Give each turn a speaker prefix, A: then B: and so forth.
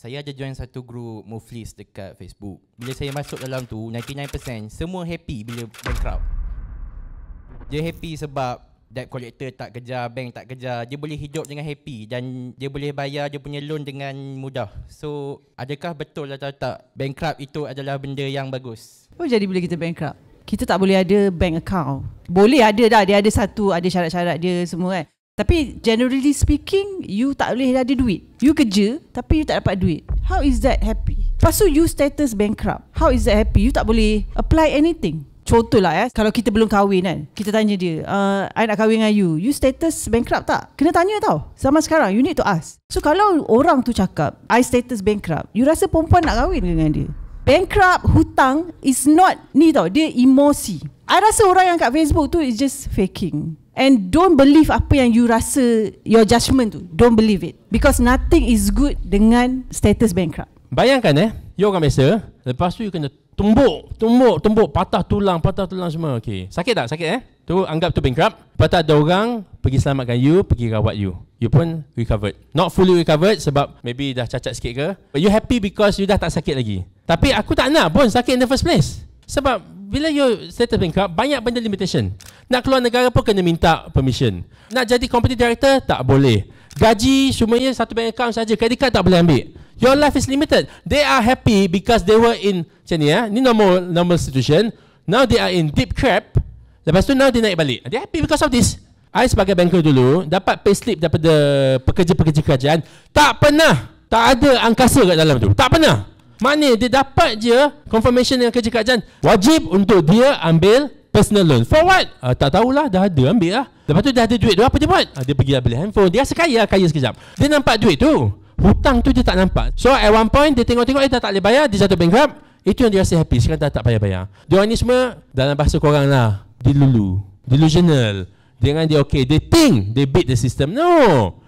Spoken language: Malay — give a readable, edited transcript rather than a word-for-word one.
A: Saya ada join satu group Muflis dekat Facebook. Bila saya masuk dalam tu, 99% semua happy bila bankrupt. Dia happy sebab debt collector tak kejar, bank tak kejar. Dia boleh hidup dengan happy dan dia boleh bayar dia punya loan dengan mudah. So, adakah betul atau tak bankrupt itu adalah benda yang bagus?
B: Oh, jadi bila kita bankrupt, kita tak boleh ada bank account. Boleh ada dah, dia ada satu, ada syarat-syarat dia semua kan. Tapi generally speaking, you tak boleh ada duit. You kerja tapi you tak dapat duit. How is that happy? Lepas tu you status bankrupt. How is that happy? You tak boleh apply anything. Contoh lah kalau kita belum kahwin kan, kita tanya dia, I nak kahwin dengan you, you status bankrupt tak? Kena tanya tau. Zaman sekarang you need to ask. So kalau orang tu cakap I status bankrupt, you rasa perempuan nak kahwin dengan dia? Bankrupt, hutang is not ni tau, dia emosi. I rasa orang yang kat Facebook tu is just faking. And don't believe apa yang you rasa, your judgement tu. Don't believe it. Because nothing is good dengan status bankrupt.
C: Bayangkan you orang biasa, lepas tu you kena tumbuk, patah tulang semua. Okay. Sakit tak? Sakit tu anggap tu bankrupt. Lepas tu ada orang pergi selamatkan you, pergi rawat you. You pun recovered. Not fully recovered sebab maybe dah cacat sikit ke. But you happy because you dah tak sakit lagi. Tapi aku tak nak pun sakit in the first place. Sebab bila you status bankrupt, banyak benda limitation. Nak keluar negara pun kena minta permission. Nak jadi company director, tak boleh. Gaji semuanya satu bank account saja. Credit card tak boleh ambil. Your life is limited. They are happy because they were in macam ni ni normal situation. Now they are in deep trap. Lepas tu now dia naik balik. They happy because of this. I sebagai banker dulu dapat payslip daripada pekerja-pekerja kerajaan. Tak ada angkasa kat dalam tu. Tak pernah. Maknanya dia dapat je confirmation dengan kerja kerajaan. Wajib untuk dia ambil personal loan. For what? Tak tahulah, dah ada, ambil lah. Lepas tu dah ada duit tu, apa dia buat? Dia pergi beli handphone. Dia rasa kaya sekejap. Dia nampak duit tu. Hutang tu dia tak nampak. So at one point dia tengok-tengok dia tak boleh bayar, dia jatuh bankrupt. Itu yang dia rasa happy. Sekarang tak payah bayar. Dia orang ni semua dalam bahasa korang lah, delusional. Dengan dia okay, they think they beat the system. No.